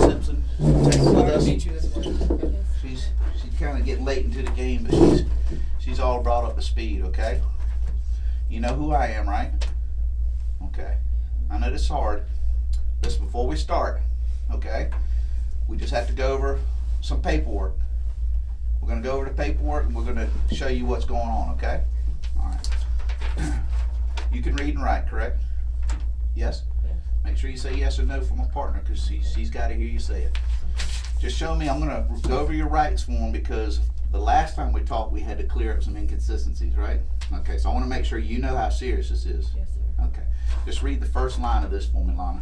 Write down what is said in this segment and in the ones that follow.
Simpson, take with Sorry to us. meet you this morning. She's kind of getting late into the game, but she's all brought up to speed. Okay. You know who I am, right? Okay. I know this is hard. Listen, before we start, okay, we just have to go over some paperwork. We're going to go over the paperwork and we're going to show you what's going on, okay? All right. You can read and write, correct? Yes? Yes. Make sure you say yes or no from a partner because she's got to hear you say it. Just show me, I'm going to go over your rights form because the last time we talked we had to clear up some inconsistencies, right? Okay, so I want to make sure you know how serious this is. Yes, sir. Okay. Just read the first line of this for me, Lonna.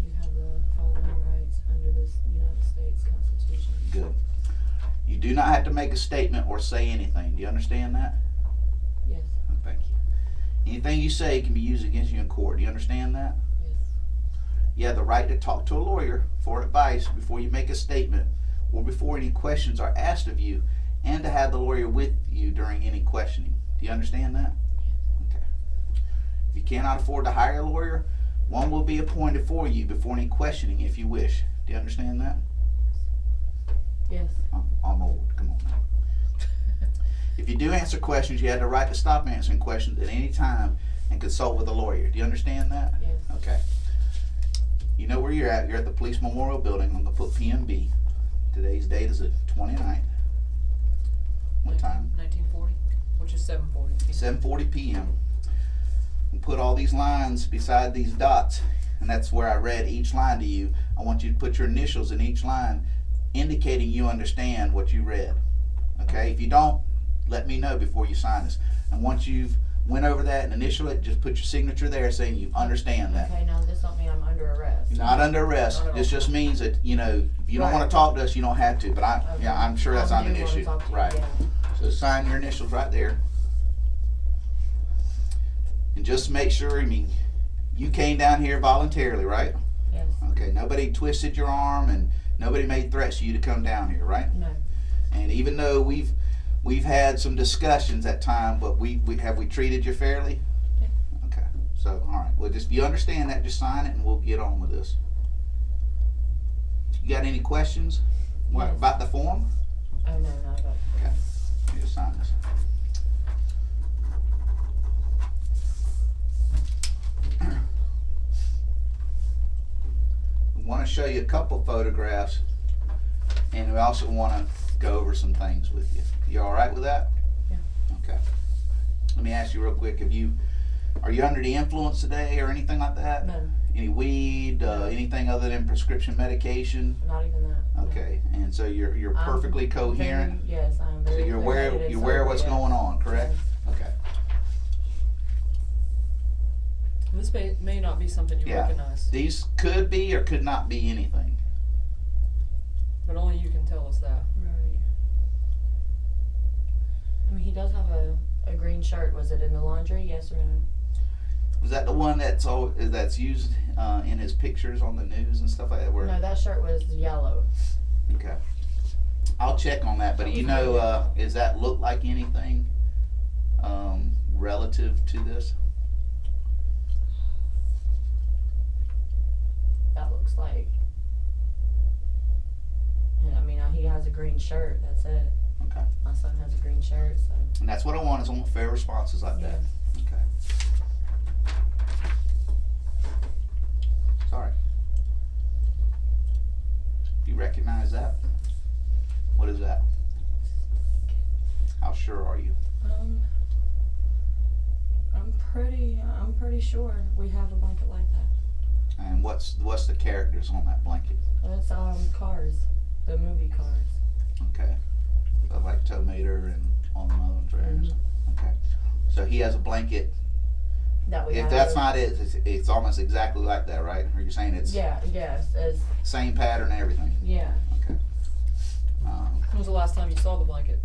You have the following rights under the United States Constitution. Good. You do not have to make a statement or say anything. Do you understand that? Yes. Oh, thank you. Anything you say can be used against you in court. Do you understand that? Yes. You have the right to talk to a lawyer for advice before you make a statement or before any questions are asked of you, and to have the lawyer with you during any questioning. Do you understand that? Okay. If you cannot afford to hire a lawyer, one will be appointed for you before any questioning if you wish. Do you understand that? Yes. I'm old. Come on now. If you do answer questions, you have the right to stop answering questions at any time and consult with a lawyer. Do you understand that? Yes. Okay. You know where you're at. You're at the Police Memorial Building. I'm going to put PMB. Today's date is the 29th. What time? 1940, which is 7:40. 7:40 p.m. And put all these lines beside these dots, and that's where I read each line to you. I want you to put your initials in each line, indicating you understand what you read. Okay? If you don't, let me know before you sign this. And once you've went over that and initial it, just put your signature there saying you understand that. Okay, now this don't mean I'm under arrest. You're not under arrest. Not at This all. just means that, you know, if you don't Right. want to talk to us, you don't have to. But Okay. yeah, I'm sure that's I not an do wanna issue. talk to you, Right. yeah. So sign your initials right there. And just make sure, I mean, you came down here voluntarily, right? Yes. Okay, nobody twisted your arm and nobody made threats to you to come down here, right? No. And even though we've had some discussions at time, but we treated you fairly? Yeah. Okay. So, all right. Well, just if you understand that, just sign it and we'll get on with this. You got any questions Yes. about the form? Oh, no, not about Okay. You just sign this. We want to show you a couple photographs, and we also want to go over some things with you. You all right with that? Yeah. Okay. Let me ask you real quick. Are you under the influence today or anything like that? No, Any weed? No. Anything other than prescription medication? not even that. No. Okay. And so you're I'm perfectly coherent. Yes, I'm So very you're aware clear-headed and you're aware sober, what's yes. going on, correct? Okay. This may not be something you Yeah. recognize, These could be or could not be anything. but only you can tell us that. Right. I mean, he does have a green shirt. Was it in the laundry? Yes or no? Was that the one that's used in his pictures on the news and stuff like that? Where, No, that shirt was yellow. Okay. I'll check on that, but That you was know, yellow. does that look like anything relative to this? That looks like. I mean, he has a green shirt. That's it. Okay. My son has a green shirt, so. And that's what I want is I want fair responses like that. Okay. Sorry. You recognize that? What is that? How sure are you? I'm pretty sure we have a blanket like that. And what's the characters on that blanket? It's Cars, the movie Cars. Okay. So like Tow Mater and on the other ones, right? Okay. So he has a blanket. That we If have. that's not it, it's almost exactly like that, right? Or you're saying it's Yeah. Yes. It's same pattern and everything? yeah. Okay. When was the last time you saw the blanket?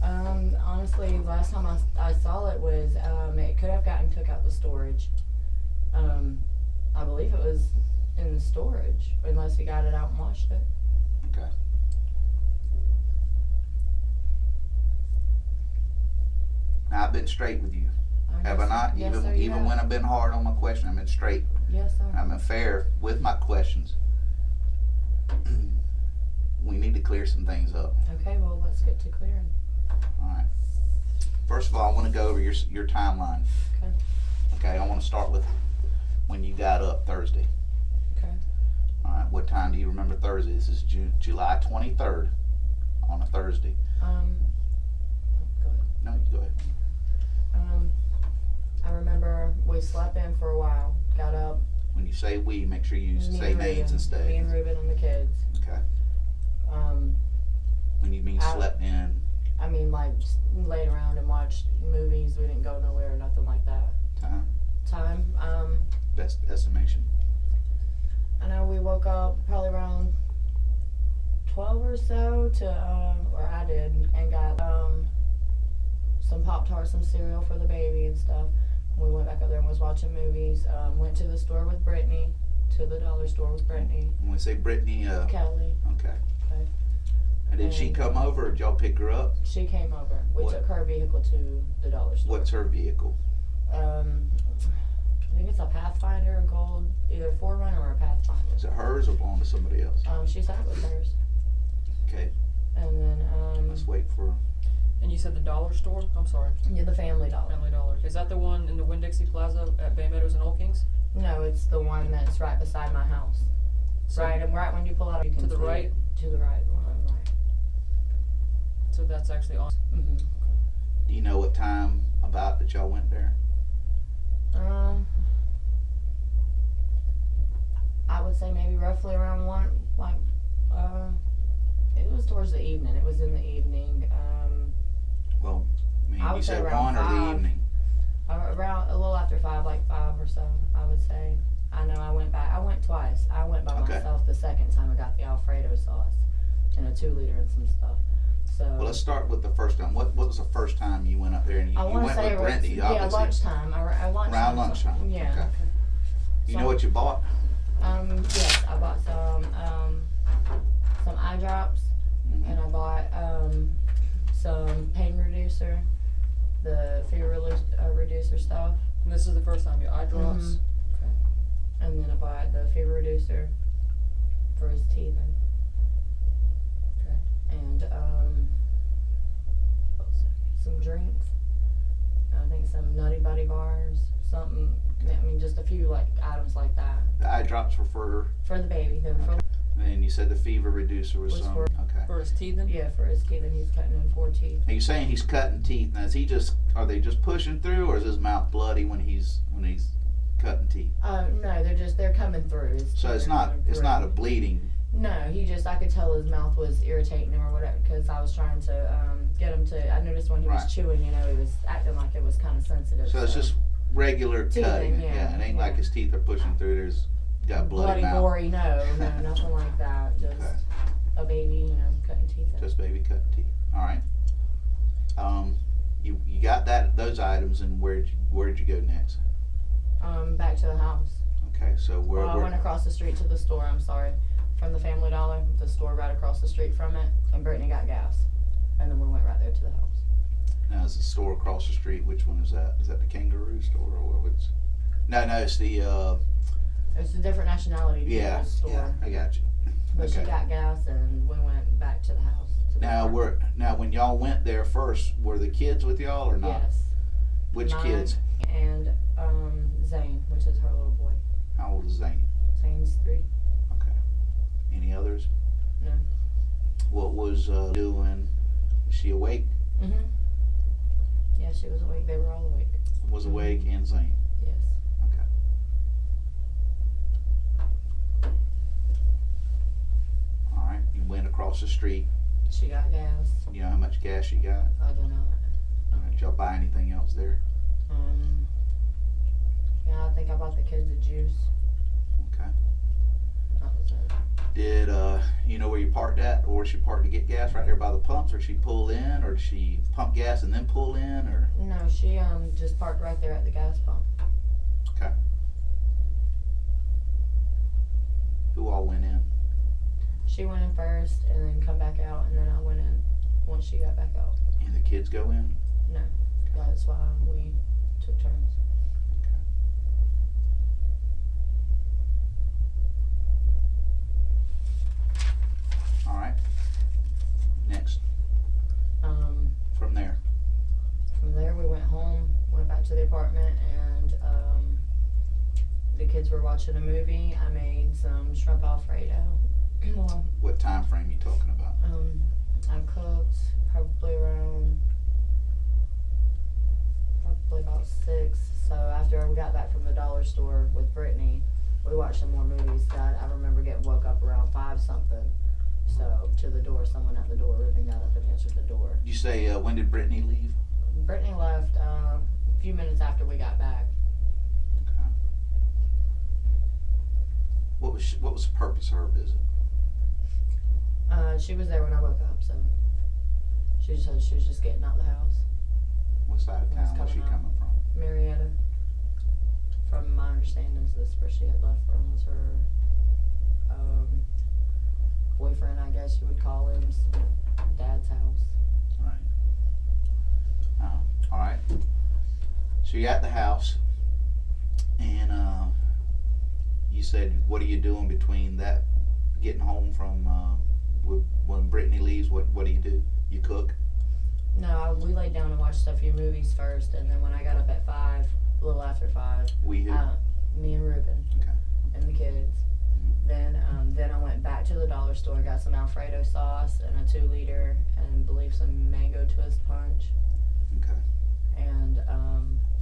Honestly, last time I saw it was it could have gotten took out the storage. I believe it was in the storage, unless he got it out and washed it. Okay. Now I've been straight with you, have I not? Yes, even sir, you even have. when I've been hard on my question, I've been straight. Yes, sir. I've been fair with my questions. we need to clear some things up. Okay, well, let's get to clearing. All right. First of all, I want to go over your timeline. Okay. Okay, I want to start with when you got up Thursday. Okay. All right, what time do you remember Thursday? This is July 23rd on a Thursday. Go ahead. No, you go ahead. I remember we slept in for a while, got up. When you say we, make sure you Me say and names Ruben, instead. Me and Ruben and the kids. Okay. Um, When you mean slept in, I mean, like, laid around and watched movies. We didn't go nowhere or nothing like that. time, best estimation. I know we woke up probably around 12 or so or I did, and got some Pop-Tarts, some cereal for the baby and stuff. We went back up there and was watching movies. Went to the store with Brittany, to the dollar store with Brittany. When we say Brittany, Kelly. okay. Okay. And did she come over, or did y'all pick her up? She came over. We What? took her vehicle to the dollar store. What's her vehicle? I think it's a Pathfinder, a gold, either 4Runner or a Pathfinder. Is it hers or belong to somebody else? She said it was hers. Okay, And then, let's wait for. And you said the dollar store? I'm sorry. yeah, the Family Dollar. Family Dollar. Is that the one in the Winn-Dixie Plaza at Bay Meadows and Old Kings? No, it's the one that's right beside my house. So, Right, and right when you pull out, you can To the see right? it. To the right, the one on the right. So that's actually on. Mm-hmm. Do you know what time about that y'all went there? I would say maybe roughly around 1, like, it was towards the evening. It was in the evening. Well, I mean, I you would say said around 1 or the 5. evening. Around a little after 5, like 5 or so, I would say. I know I went back. I went twice. I went by Okay. myself the second time. I got the Alfredo sauce and a 2-liter and some stuff. So. Well, let's start with the first time. What was the first time you went up there? And you I want to went say with Brittany, yeah, obviously. lunchtime. Around lunchtime. Yeah. Okay. You know So- what you bought? Yes, I bought some eye drops, Mm-hmm. and I bought some pain reducer, the fever reducer stuff, And this is the first time you eye drops. Mhm. Okay. and then I bought the fever reducer for his teething. Okay. And what was it? Some drinks. I think some Nutty Buddy bars, something. I mean, just a few like items like that The eye drops were for, for the baby. They were for and you said the fever reducer was Was some. for- Okay. For his teething? yeah, for his teething. He's cutting in 4 teeth. Are you saying he's cutting teeth? Now, are they just pushing through, or is his mouth bloody when he's cutting teeth? No, they're coming through. So it's not a bleeding. No, I could tell his mouth was irritating him or whatever, because I was trying to get him to. I noticed when he Right. was chewing, he was acting like it was kind of sensitive. So it's just regular Teething, cutting. yeah, It ain't yeah. like his teeth are pushing through. There's got bloody mouth. gory. No, nothing like that. Just Okay. a baby, cutting teeth. Just baby cutting teeth. All right. You got those items, and where'd you go next? Back to the house. Okay, so Well, I went across the street to the store. I'm sorry, from the Family Dollar, the store right across the street from it, and Brittany got gas, and then we went right there to the house. Now, is the store across the street? Which one is that? Is that the Kangaroo store, or what's? No, it's the. It's a different nationality Yeah, store. yeah, I got you. But she Okay. got gas, and we went back to the house. To the Now, car. when y'all went there first, were the kids with y'all or not? Yes. Which Mine kids? And Zane, which is her little boy. How old is Zane? Zane's 3. Okay. Any others? No. What was doing? Was she awake? Mhm. Yeah, she was awake. They were all awake. Was awake and Zane. Yes. Okay. All right. You went across the street. She got gas. You know how much gas you got? I don't know. Did y'all buy anything else there? Yeah, I think I bought the kids a juice. Okay. That was it. Did you know where you parked at, or she parked to get gas right there by the pumps, or she pull in, or did she pump gas and then pull in, or? No, she just parked right there at the gas pump. Okay. Who all went in? She went in first, and then come back out, and then I went in once she got back out. And the kids go in? No, that's why we took turns. kids were watching a movie, I made some shrimp Alfredo. Well, What time frame you talking about? I cooked probably about 6. So after we got back from the dollar store with Brittany, we watched some more movies. I remember getting woke up around 5 something. So to the door, someone at the door. Ruben got up and answered the door. Did you say when did Brittany leave? Brittany left a few minutes after we got back. Okay. What was the purpose of her visit? She was there when I woke up, so she said she was just getting out the house. What side of Who's town was she coming out? coming from? Marietta. From my understanding, is this where she had left from was her boyfriend, I guess you would call him, dad's house. Right. Oh, all right. So you're at the house, and you said, what are you doing between that, getting home from when Brittany leaves? What do? You cook? No, we laid down and watched a few movies first, and then when I got up at 5, a little after 5, We who? me and Ruben Okay. and the kids. Then I went back to the dollar store, got some Alfredo sauce and a 2-liter, and I believe some mango twist punch, Okay. and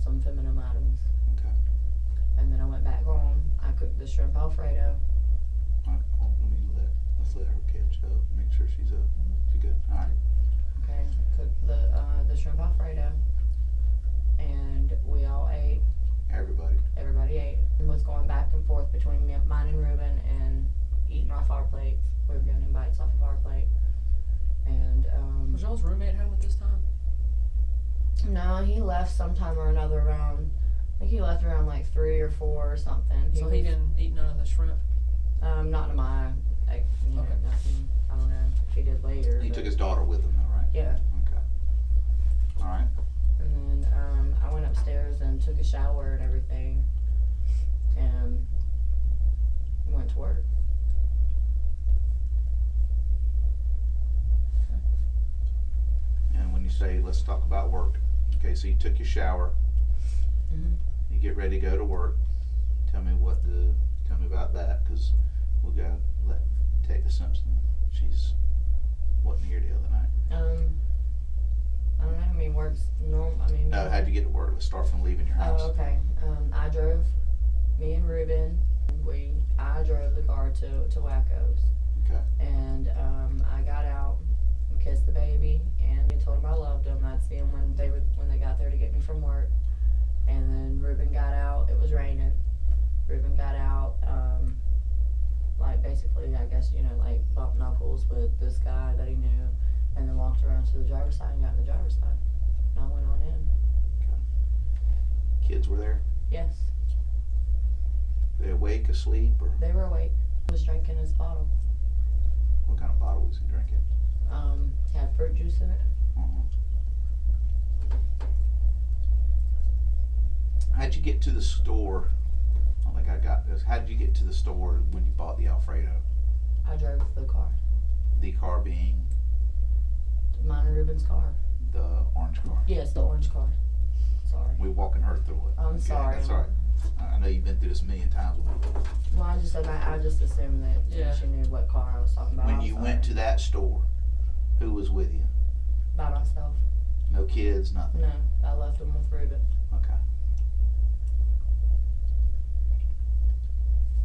some feminine items. Okay. And then I went back home. I cooked the shrimp Alfredo. All right. Well, let's let her catch up. Make sure she's up. She's good. All right. Okay, cooked the shrimp Alfredo, and we all ate. Everybody ate. And was going back and forth between mine and Ruben and eating off our plates. We were getting bites off of our plate. And Was y'all's roommate home at this time? no, he left sometime or another around. I think he left around like 3 or 4 or something. So he didn't eat none of the shrimp? Not to my, like, Okay. nothing. I don't know if he did later. He but- took his daughter with him, though, right? Yeah. Okay. All right. And then I went upstairs and took a shower and everything, and went to work. And when you say, let's talk about work, okay, so you took your shower, Mhm. you get ready to go to work. Tell me about that, because we got to let Detective Simpson. She wasn't here the other night. I don't know. I mean, work's normal. I mean. No, how'd you get to work? Let's start from leaving your house. Oh, okay. I drove. Me and Ruben. I drove the car to Wacko's, Okay. and I got out, kissed the baby, and I told him I loved him. I'd see him when they got there to get me from work, and then Ruben got out. It was raining. Ruben got out, like basically, I guess, like bump knuckles with this guy that he knew, and then walked around to the driver's side and got in the driver's side. And I went on in. Kids were there? Yes, They awake, asleep, or they were awake. He was drinking his bottle. what kind of bottle was he drinking? Had fruit juice in it. How'd you get to the store? I don't think I got this. How did you get to the store when you bought the Alfredo? I drove the car. The car being Mine and Ruben's car. the orange car. Yes, the orange car. Sorry. We're walking her through it. I'm sorry. That's all right. I know you've been through this a million times with me. Well, I just assumed that Yeah. she knew what car I was talking about. When I'm you sorry. went to that store, who was with you? By myself. No kids, nothing. No, I left them with Ruben. Okay.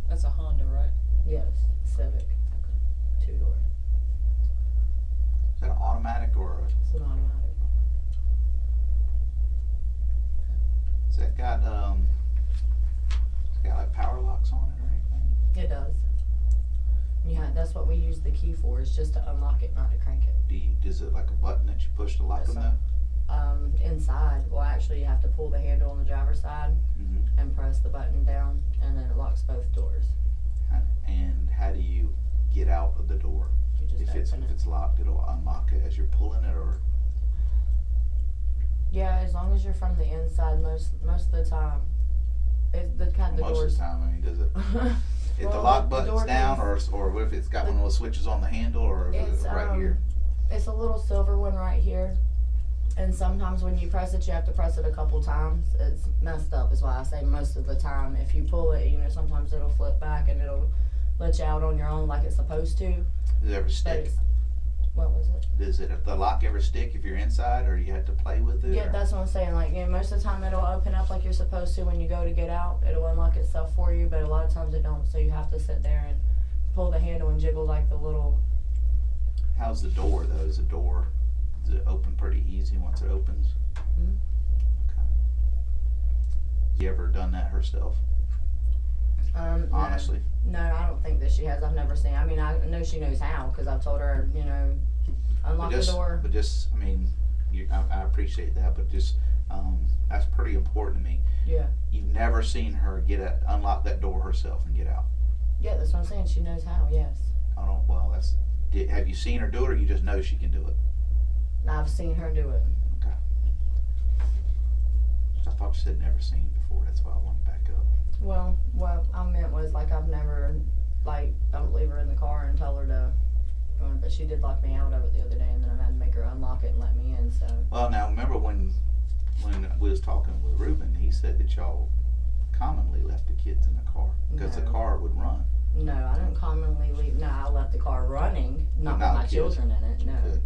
That's a Honda, right? Yes, Civic. 2-door. Is that an automatic or It's an automatic. is that got like power locks on it or anything? It does. Yeah, that's what we use the key for, is just to unlock it, not to crank it. Is it like a button that you push to lock Yes, them sir. though? Inside, well, actually, you have to pull the handle on the driver's side Mm-hmm. and press the button down, and then it locks both doors. And how do you get out of the door? You just If open it. it's locked, it'll unlock it as you're pulling it, or Yeah, as long as you're from the inside, most of the time. It's the kind of most doors. of the time. I mean, does it? If the Well, lock the button's door down, keys- or if it's got one of those switches on the handle, or is It's it right here? It's a little silver one right here, And sometimes when you press it, you have to press it a couple times. It's messed up, is why I say most of the time. If you pull it, sometimes it'll flip back and it'll let you out on your own like it's supposed to. Does it ever But stick? what was it? Does the lock ever stick if you're inside, or you have to play with it? Yeah, or- that's what I'm saying. Like, most of the time it'll open up like you're supposed to when you go to get out. It'll unlock itself for you, but a lot of times it don't. So you have to sit there and pull the handle and jiggle like the little. How's the door though? Does it open pretty easy once it opens? Mhm. Okay. You ever done that herself? No. Honestly. No, I don't think that she has. I've never seen. I mean, I know she knows how because I've told her, unlock the door. But just, I mean, I appreciate that, but just, that's pretty important to me. Yeah. You've never seen her unlock that door herself and get out. Yeah, that's what I'm saying. She knows how. Yes. I don't. Well, have you seen her do it, or you just know she can do it? I've seen her do it. Okay. I thought you said never seen before. That's why I want to back up. Well, what I meant was like I've never don't leave her in the car and tell her to. But she did lock me out of it the other day, and then I had to make her unlock it and let me in. So. Well, now remember when we was talking with Ruben, he said that y'all commonly left the kids in the car because the No. car would run. No, I don't commonly leave. No, I left the car running, not Not with my kids. children in it. No, Good.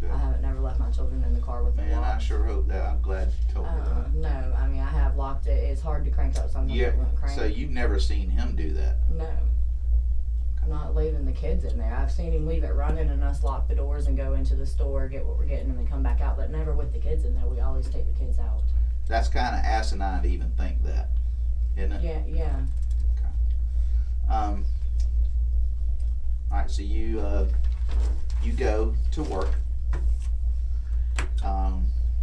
Good. I haven't never left my children in the car with them Man, I locked. sure hope that. I'm glad you told me that. No, I mean I have locked it. It's hard to crank up sometimes. Yeah. It won't crank. So you've never seen him do that? No. Not leaving the kids in there. I've seen him leave it running and us lock the doors and go into the store, get what we're getting, and then come back out. But never with the kids in there. We always take the kids out. That's kind of asinine to even think that, isn't it? Yeah, yeah. All right. So you go to work.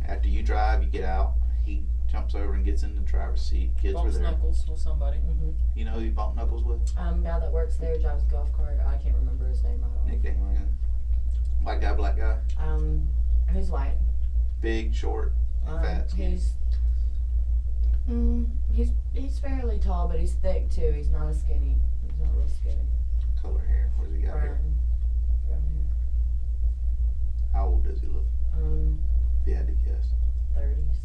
After you drive, you get out. He jumps over and gets in the driver's seat. Kids Bumps were there. knuckles with somebody. Mhm. You know who you bump knuckles with? Guy that works there drives a golf cart. I can't remember his name. I don't. Nickname. White guy, black guy. Who's white? Big, short, fat, skinny. He's fairly tall, but he's thick too. He's not a skinny. He's not real skinny. Color hair. Where's he got hair? Brown How old does he look? hair. If you had to guess. 30s.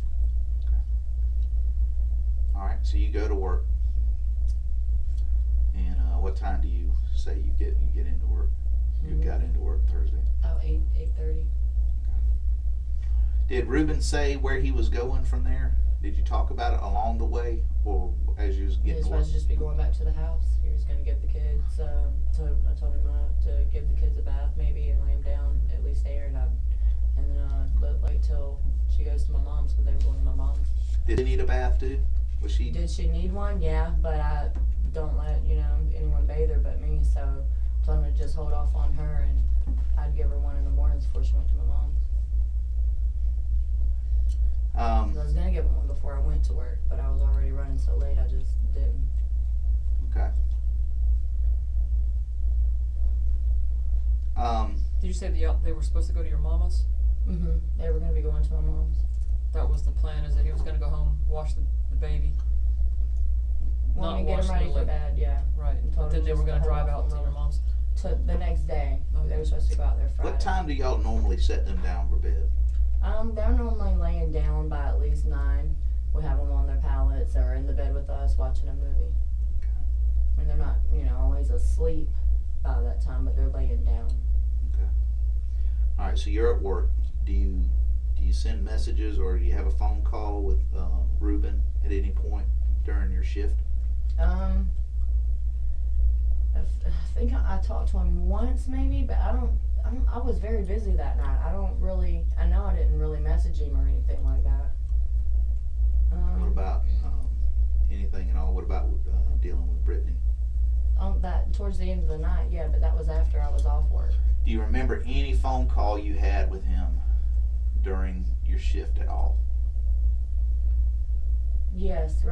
All right. So you go to work. And what time do you say you get into work? You got into work Thursday. Oh, 8:30. Did Ruben say where he was going from there? Did you talk about it along the way, or as you was He getting was to work? supposed to just be going back to the house. He was going to give the kids. I told him to give the kids a bath maybe and lay them down at least there, and then wait till she goes to my mom's because they were going to my mom's. Did he need a bath too? Was she? Did she need one? Yeah, but I don't let anyone bathe her but me. So I told him to just hold off on her, and I'd give her one in the mornings before she went to my mom's. I was gonna give her one before I went to work, but I was already running so late. I just didn't. Okay. Did you say they were supposed to go to your mama's? They were gonna be going to my mom's. That was the plan, is that he was going to go home, wash the baby. Want Not to get wash him ready the for leg. bed, yeah. Right. And But told then him they were just going to to hold drive off out to on your Mama's. mom's. To the next day. They were supposed to go out there Friday. What time do y'all normally set them down for bed? They're normally laying down by at least 9. We have them on their pallets or in the bed with us watching a movie. Okay. And they're not, always asleep by that time, but they're laying down. Okay. All right. So you're at work. Do you send messages, or do you have a phone call with Ruben at any point during your shift? I think I talked to him once maybe, but I was very busy that night. I know I didn't really message him or anything like that. What about anything at all? What about dealing with Brittany? That towards the end of the night, yeah, but that was after I was off work. Do you remember any phone call you had with him during your shift at all? Yes,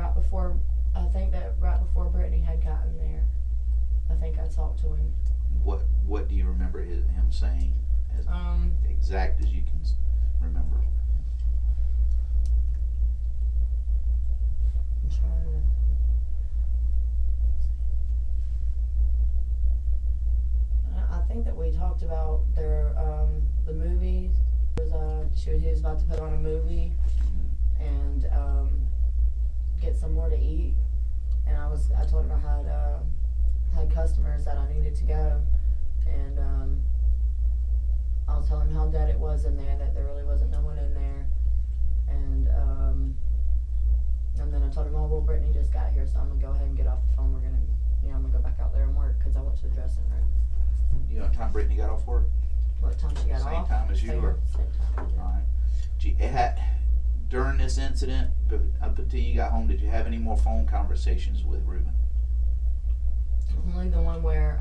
I think that right before Brittany had gotten there, I think I talked to him. What do you remember him saying as exact as you can remember? I'm trying to. I think that we talked about the movies He was about to put on a movie and get somewhere to eat, and I told him I had customers that I needed to go, and I was telling him how dead it was in there, that there really wasn't no one in there, and then I told him, oh well, Brittany just got here, so I'm gonna go ahead and get off the phone. We're gonna, I'm gonna go back out there and work because I went to the dressing room. You know what time Brittany got off work? What time she got Same off? time as you Same were? Same time. Yeah. All right. During this incident, up until you got home, did you have any more phone conversations with Ruben? Only the one where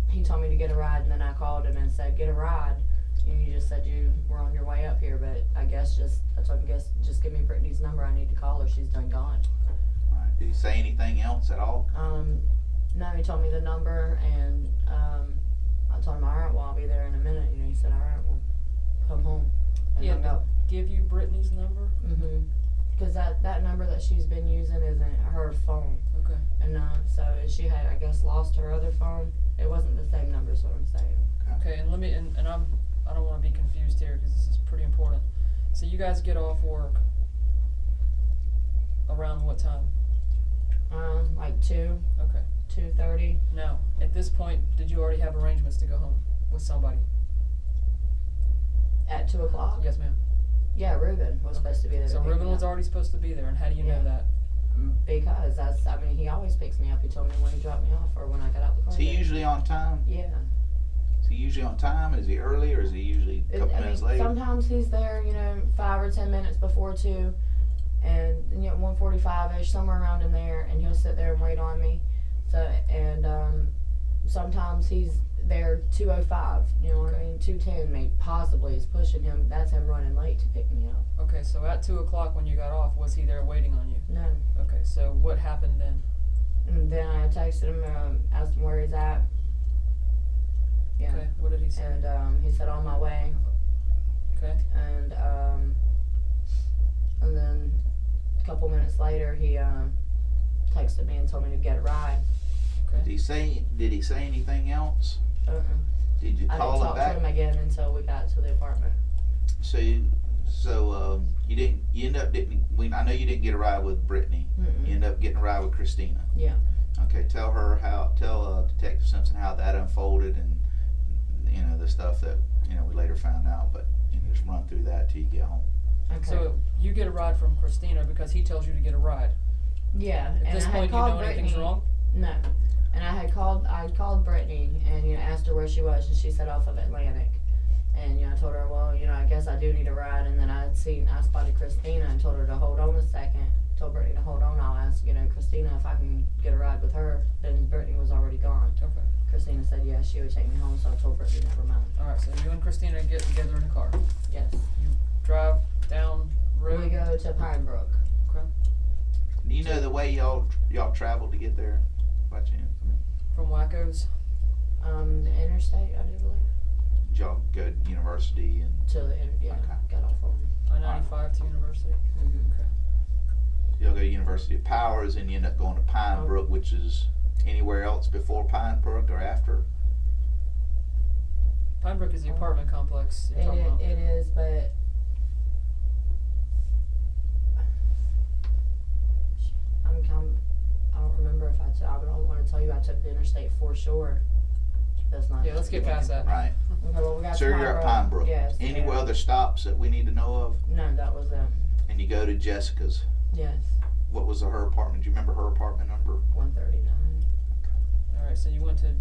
he told me to get a ride, and then I called him and said, get a ride. And you just said you were on your way up here, but I told him, just give me Brittany's number. I need to call her. She's done gone. All right. Did he say anything else at all? No, he told me the number, and I told him, all right, well, I'll be there in a minute. He said, all right, well, come home. And hung up. Give you Brittany's number? Mm-hmm. Because that number that she's been using isn't her phone. Okay. And so she had, I guess, lost her other phone. It wasn't the same number, is what I'm saying. Okay, and let me, and I don't want to be confused here because this is pretty important. So you guys get off work around what time? Like 2. Okay. 2:30. Now, at this point, did you already have arrangements to go home with somebody? At 2 o'clock? Yes, ma'am. Yeah, Ruben was supposed to be there. So to pick Ruben me was up. already supposed to be there, and how do you know that? Because he always picks me up. He told me when he dropped me off or when I got out the car. Is he usually on time? Yeah. Is he usually on time? Is he early, or is he usually a couple minutes late? Sometimes he's there, 5 or 10 minutes before 2, and 1:45ish, somewhere around in there, and he'll sit there and wait on me. So sometimes he's there 2:05. You know what I mean? 2:10 maybe possibly is pushing him. That's him running late to pick me up. Okay, so at 2 o'clock when you got off, was he there waiting on you? No. Okay, so what happened then? And then I texted him, asked him where he's at. Yeah. Okay, what did he say? And he said on my way. Okay. And then a couple minutes later he texted me and told me to get a ride. Okay. Did he say anything else? Did you I didn't call him talk back? to him again until we got to the apartment. So you end up didn't. I know you didn't get a ride with Brittany. Mm-mm. You end up getting a ride with Christina. Yeah. Okay, tell Detective Simpson how that unfolded, and the stuff that we later found out. But just run through that till you get home. Okay. So you get a ride from Christina because he tells you to get a ride. Yeah. At this point, you know anything's wrong? No. And I called Brittany and asked her where she was, and she said off of Atlantic. And I told her, well, I guess I do need a ride. And then I spotted Christina and told her to hold on a second. Told Brittany to hold on. I'll ask Christina if I can get a ride with her. Then Brittany was already gone. Okay. Christina said yes, she would take me home. So I told Brittany never mind. All right. So you and Christina get together in a car. Yes. You drive down road. We go to Pine Brook. Okay. Do you know the way y'all traveled to get there? By chance? From Wacko's. The interstate, I do believe. Did y'all go to university and? To the Okay. Got off on. I-95 to University. Mm-hmm. Okay. Y'all go to University of Powers, and you end up going to Pine Brook, which is anywhere else before Pine Brook or after? Pine Brook is the apartment complex you're talking about. It is, but I don't remember if I don't want to tell you I took the interstate for sure. That's not. Yeah, let's get past that. Right. Okay, well, we got So to you're at Pine Brook. Yes. Any yeah. other stops that we need to know of? No, that was it. And you go to Jessica's. Yes. What was her apartment? Do you remember her apartment number? 139. All right. So you went to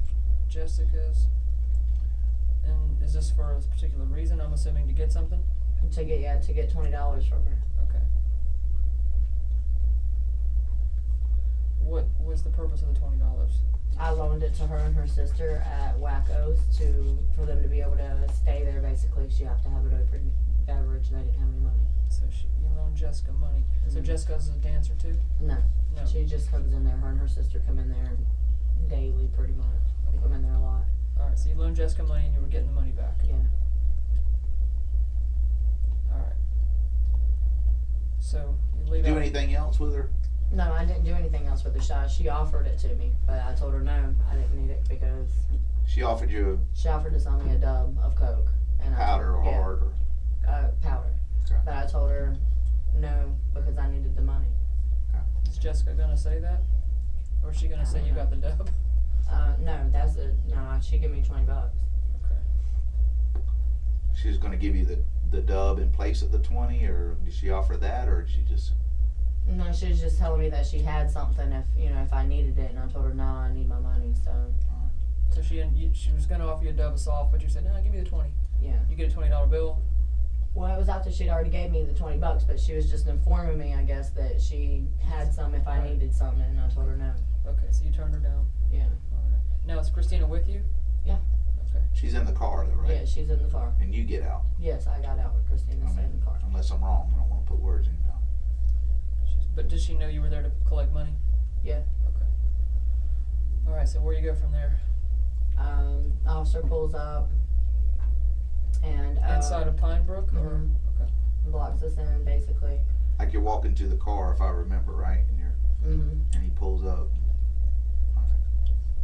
Jessica's, and is this for a particular reason? I'm assuming to get something. To get $20 from her. Okay. What was the purpose of the $20? I loaned it to her and her sister at Wacko's for them to be able to stay there. Basically, she have to have an open beverage. They didn't have any money. So you loaned Jessica money. So Mhm. Jessica's a dancer too? No. No. She just comes in there. Her and her sister come in there daily, pretty much. They come in there a lot. All right. So you loaned Jessica money and you were getting the money back. Yeah. All right. So you leave Do out. anything else with her? No, I didn't do anything else with the shot. She offered it to me, but I told her no, I didn't need it because She offered you she offered to sell me a dub of Coke. And powder or yeah. hard or? Jessica gonna say that? Or is she gonna I say don't you know. got the dub? No, she gave me $20. Okay. She's gonna give you the dub in place of the 20, or did she offer that, or did she just? No, she was just telling me that she had something if I needed it, and I told her no, I need my money. So So she was gonna offer you a dub of soft, but you said, no, give me the 20. yeah. You get a $20 bill. Well, it was after she'd already gave me the $20, but she was just informing me, I guess, that she had some if I Right. needed something, and I told her no. Okay, so you turned her down. Yeah. Alright. Now is Christina with you? Yeah. Okay. She's in the car though, right? Yeah, she's in the car. And you get out. Yes, I got out with Christina I stayed in mean, the car. unless I'm wrong, I don't want to put words in your mouth. But does she know you were there to collect money? Yeah. Okay. Alright, so where you go from there? Officer pulls up and Inside of Pine Brook? Or? Mhm. Okay. blocks us in, basically. Like you're walking to the car, if I remember right, and he pulls up.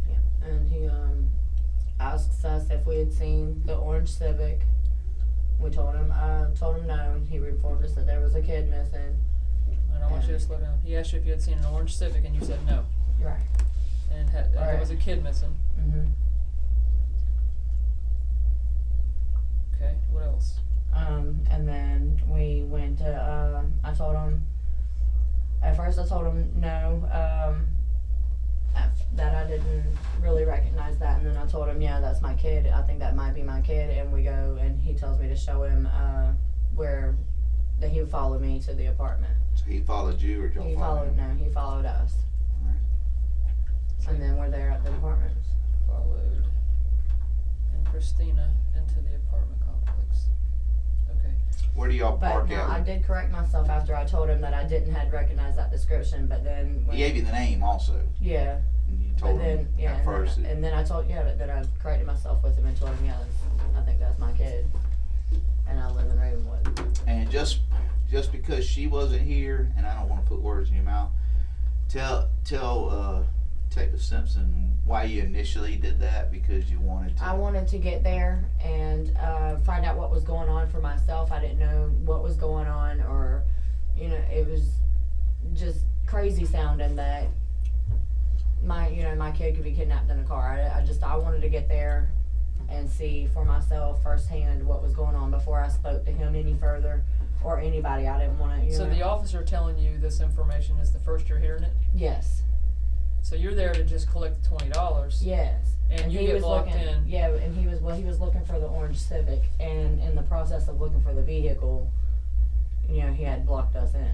Yeah. And he asks us if we had seen the orange Civic. We told him no. He informed us that there was a kid missing. And I want you to slow down. He asked you if you had seen an orange Civic and you said no. Right. And there was a kid missing. Mhm. Okay, what else? And then we went to, I told him, at first I told him no, that I didn't really recognize that, and then I told him, yeah, that's my kid, I think that might be my kid, and we go, and he tells me to show him, that he would follow me to the apartment. So he followed you, or y'all He followed him? he followed us, Alright. and then we're there at the apartment. Followed and Christina into the apartment complex. Okay. Where do y'all But park no, at? I did correct myself after I told him that I had recognized that description, but then He gave you the name also. yeah. And you But told then, him yeah, at first. and then I told, that I corrected myself with him and told him, I think that's my kid, and I live in Ravenwood. And just because she wasn't here, and I don't want to put words in your mouth, tell Detective Simpson why you initially did that, because you wanted to. I wanted to get there and find out what was going on for myself. I didn't know what was going on, or, it was just crazy sounding that my kid could be kidnapped in a car. I wanted to get there and see for myself firsthand what was going on before I spoke to him any further or anybody. I didn't want to. So the officer telling you this information is the first you're hearing it? Yes. So you're there to just collect the $20. Yes. And you he get was blocked looking, in. Yeah, and he was looking for the orange Civic, and in the process of looking for the vehicle, he had blocked us in.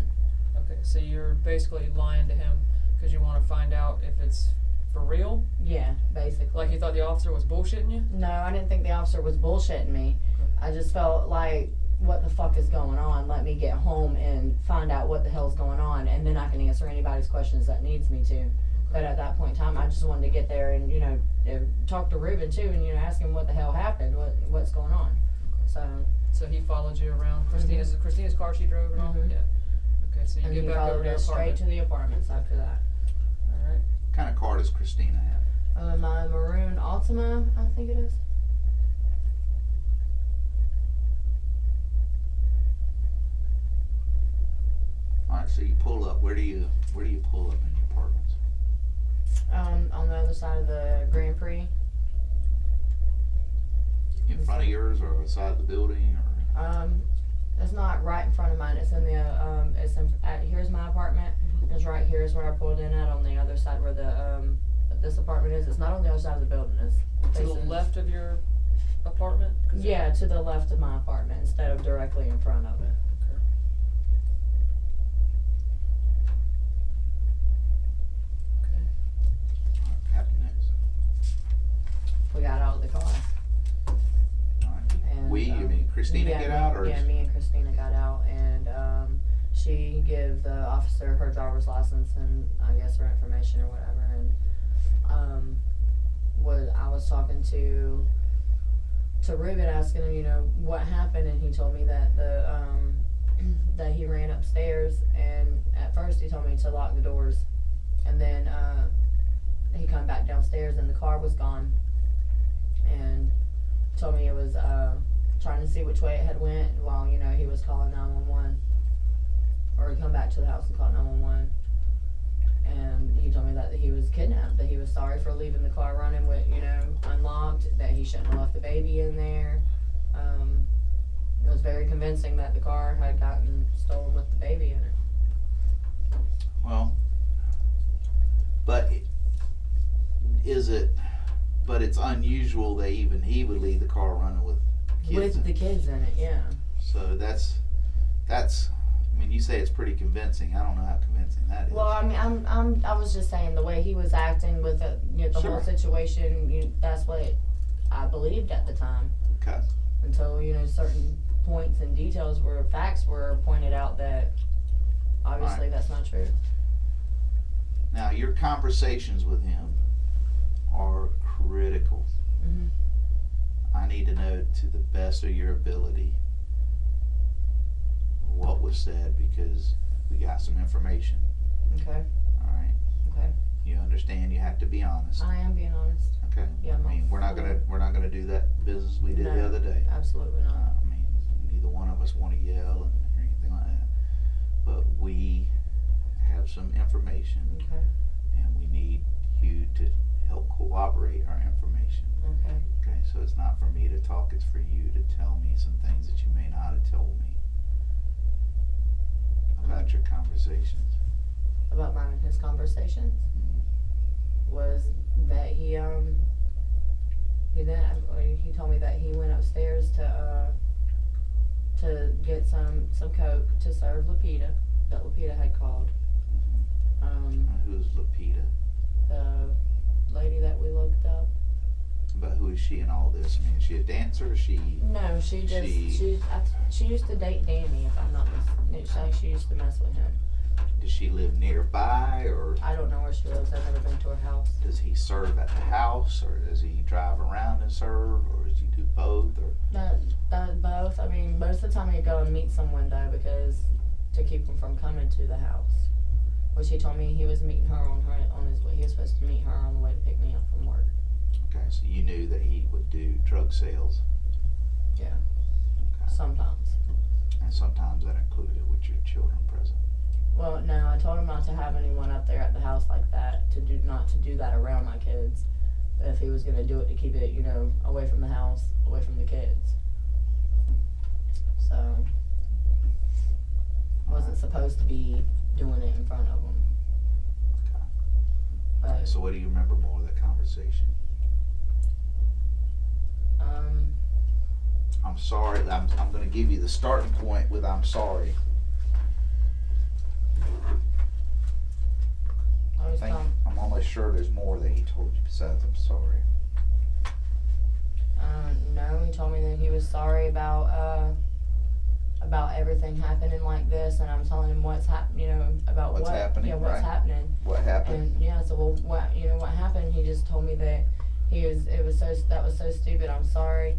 Okay, so you're basically lying to him because you want to find out if it's for real? Yeah, basically. Like you thought the officer was bullshitting you? No, I didn't think the officer was bullshitting me. Okay. I just felt like, what the fuck is going on? Let me get home and find out what the hell's going on, and then I can answer anybody's questions that needs me to. But at that point in time, I just wanted to get there and, talk to Ruben too, and, ask him what the hell happened, what's going on. So he followed you around. Christina's car she drove it on? Mhm. Yeah. Okay, so you And get he back over followed to your us straight apartment. to the apartments after that. Alright. What kind of car does Christina have? My maroon Altima, I think it is. Alright, so you pull up. Where do you pull up in your apartments? On the other side of the Grand Prix. In front of yours, or on the side of the building, or? It's not right in front of mine. It's in the here's my apartment. It's right here is where I pulled in at, on the other side where the this apartment is. It's not on the other side of the building. It's To the facing- left of your apartment? 'Cause Yeah, to the left of my apartment instead of directly in front of it. Okay. Okay. Alright, what happened next? We got out of the car. Alright. And, You mean Christina yeah, get out, or? Yeah, me and Christina got out, and she gave the officer her driver's license and I guess her information or whatever, and I was talking to Ruben, asking him, what happened, and he told me that that he ran upstairs, and at first he told me to lock the doors, and then he come back downstairs and the car was gone, and told me it was trying to see which way it had went while he was calling 911, or he come back to the house and called 911, and he told me that he was kidnapped, that he was sorry for leaving the car running with, unlocked, that he shouldn't have left the baby in there. It was very convincing that the car had gotten stolen with the baby in it. Well, but it's unusual that even he would leave the car running with kids With the kids in it, yeah. So that's. I mean, you say it's pretty convincing. I don't know how convincing that is. Well, I mean, I was just saying the way he was acting with it, the Sure. whole situation. That's what I believed at the time. Okay. Until certain points and details facts were pointed out that obviously that's not true. Now, your conversations with him are critical. Mhm. I need to know to the best of your ability what was said, because we got some information. Okay. All right. Okay. You understand? You have to be honest. I am being honest. Okay. Yeah, I mean, we're not gonna do that business we did the No. other day. Absolutely not. I mean, neither one of us want to yell and anything like that. But we have some information, Okay. and we need you to help cooperate our information. Okay. Okay, so it's not for me to talk, it's for you to tell me some things that you may not have told me about your conversations. About mine and his conversations was that he told me that he went upstairs to get some coke to serve Lupita, that Lupita had called. Who's Lupita? The lady that we looked up. But who is she in all this? I mean, is she a dancer or is she? No, she used to date Danny, if I'm not mistaken. She used to mess with him. Does she live nearby, or I don't know where she lives. I've never been to her house. does he serve at the house, or does he drive around and serve, or does he do both, or? That both. I mean, most of the time he'd go and meet someone though, because to keep him from coming to the house. Which he told me he was meeting her on his way. He was supposed to meet her on the way to pick me up from work. Okay, so you knew that he would do drug sales. Yeah. Okay. Sometimes. And sometimes that included with your children present. Well, no, I told him not to have anyone up there at the house like that. Not to do that around my kids. But if he was gonna do it, to keep it, away from the house, away from the kids. So wasn't supposed to be doing it in front of them. Okay. But Alright, so what do you remember more of that conversation? I'm sorry. I'm going to give you the starting point with I'm sorry. I'm almost sure there's more that he told you besides I'm sorry. No, he told me that he was sorry about everything happening like this, and I'm telling him what's happening, about What's happening, yeah, what's right. happening. What happened? And yeah, so what happened? He just told me that that was so stupid. I'm sorry,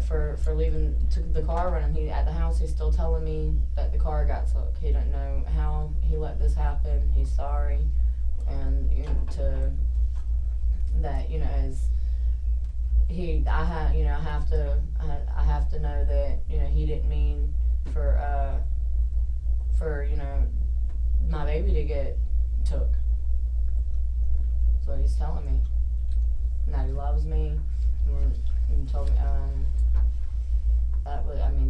for leaving the car running. At the house, he's still telling me that the car got took. He don't know how he let this happen. He's sorry, and I have to know that he didn't mean for my baby to get took. That's what he's telling me. And that he loves me. And told me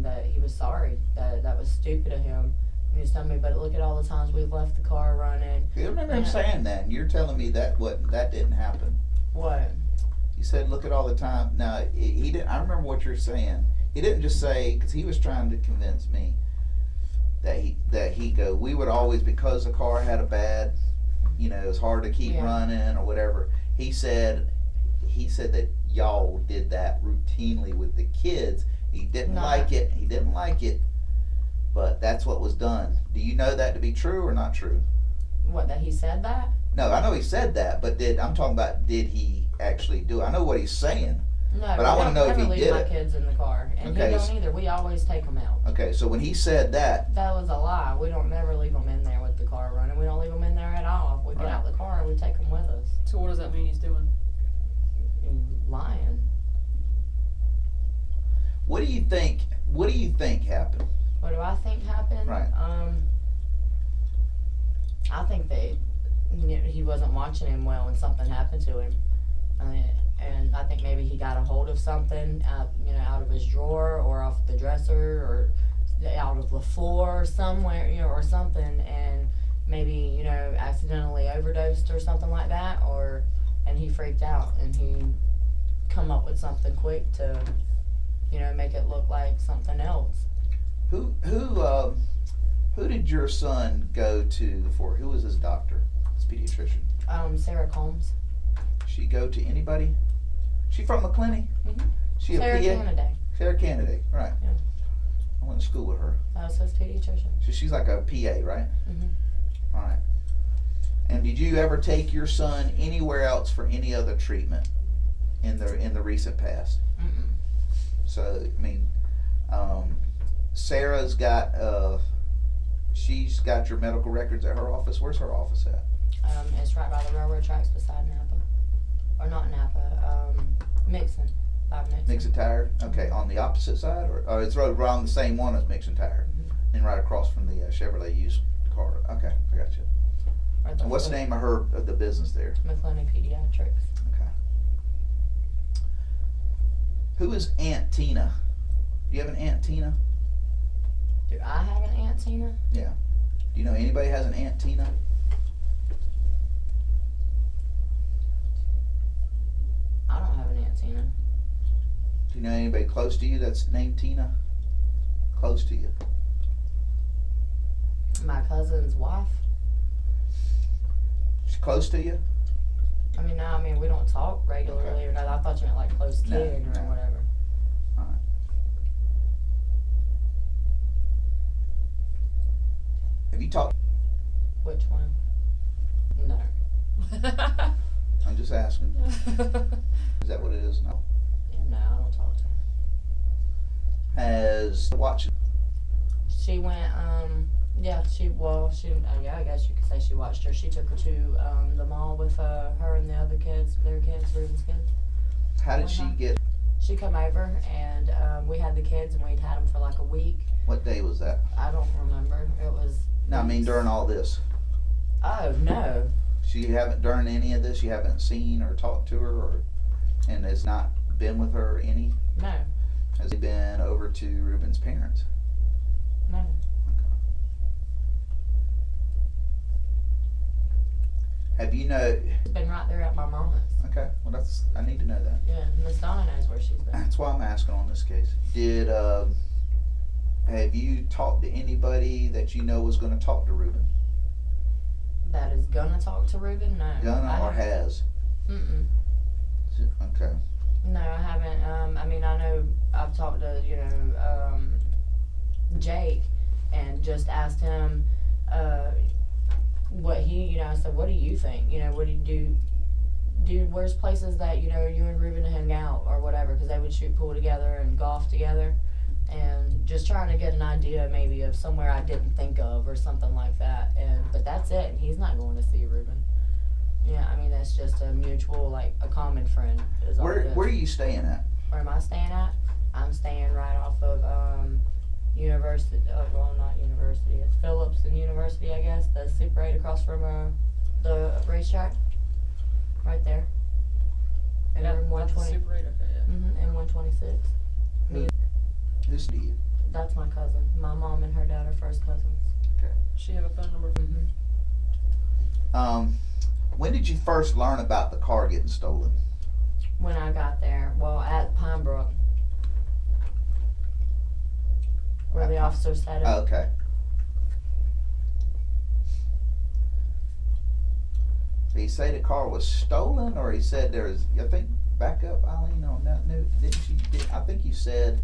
that he was sorry. That was stupid of him. And he was telling me, but look at all the times we've left the car running. You remember him saying that, and you're telling me that didn't happen. What? He said, "Look at all the time." Now he didn't. I remember what you're saying. He didn't just say, because he was trying to convince me that we would always, because the car had a bad, it was hard to keep running or whatever. He said that y'all did that routinely with the kids. He didn't like it. He didn't like it, but that's what was done. Do you know that to be true or not true? What, that he said that? No, I know he said that, but I'm talking about, did he actually do it? I know what he's saying. No, but I want to know if he leave did my it. kids in the car, and Okay, he don't either. We always take them out. Okay, so when he said that, That was a lie. We don't never leave them in there with the car running. We don't leave them in there at all. If we get out the car, we take them with us. So what does that mean he's doing? Lying. what do you think happened? What do I think happened? Right. I think that he wasn't watching him well and something happened to him. And I think maybe he got a hold of something out of his drawer or off the dresser or out of the floor or somewhere, or something, and maybe, accidentally overdosed or something like that, and he freaked out and he come up with something quick to, make it look like something else. Who did your son go to for? Who was his doctor? His pediatrician? Sarah Combs. She go to anybody? She from the clinic? Mm-hmm. She Sarah a PA? Canada. Sarah Canada, right. Yeah. I went to school with her. That was his pediatrician. So she's like a PA, right? Mm-hmm. All right. And did you ever take your son anywhere else for any other treatment in the recent past? Mm-mm. So, I mean, Sarah's got, she's got your medical records at her office. Where's her office at? It's right by the railroad tracks beside Napa. Or not Napa, Mixon. By Mixon. Mixon Tire? Okay, on the opposite side? Or it's right around the same one as Mixon Tire? Mm-hmm. And right across from the Chevrolet used car. Okay, I got you. Right, And what's the name of the business there? McClenny Pediatrics. Okay. Who is Aunt Tina? Do you have an Aunt Tina? Do I have an Aunt Tina? Yeah. Do you know anybody has an Aunt Tina? I don't have an Aunt Tina. Do you know anybody close to you that's named Tina? Close to you. My cousin's wife. She's close to you? No, we don't talk regularly Okay. or nothing. I thought you meant like close No, kid or no. whatever. Alright. Have you talked? Which one? No. I'm just asking. Is that what it is? No. Yeah, no, I don't talk to her. Has watched. She went, yeah, I guess you could say she watched her. She took her to the mall with her and the other kids, their kids, Ruben's kids. How did she get? She come over and we had the kids and we'd had them for like a week. What day was that? I don't remember. It was. No, I mean during all this. Oh no. You haven't during any of this. You haven't seen or talked to her, and has not been with her any. No. Has he been over to Ruben's parents? No. Have you know? She's been right there at my mama's. Okay, well I need to know that. Yeah, Miss Donna knows where she's been. That's why I'm asking on this case. Did have you talked to anybody that you know was going to talk to Ruben? That is gonna talk to Ruben? No. Gonna or has? Mm-mm. Okay. No, I haven't. I know I've talked to, Jake and just asked him what he, I said, what do you think? What do you do? Where's places that, you and Ruben hang out or whatever? Because they would shoot pool together and golf together. And just trying to get an idea maybe of somewhere I didn't think of or something like that. But that's it. And he's not going to see Ruben. Yeah, that's just a mutual, like a common friend. Is all it is. Where are you staying at? Where am I staying at? I'm staying right off of University. Well, not University. It's Phillips and University, I guess. The Super 8 across from the racetrack. Right there. And room 120. Super 8, okay, yeah. And 126. Who's to you? That's my cousin. My mom and her dad are first cousins. Okay. She have a phone number? When did you first learn about the car getting stolen? When I got there, well, at Pine Brook, where the officer said it. Okay. Did he say the car was stolen, or he said there's? I think back up, Eileen, on that note. I think you said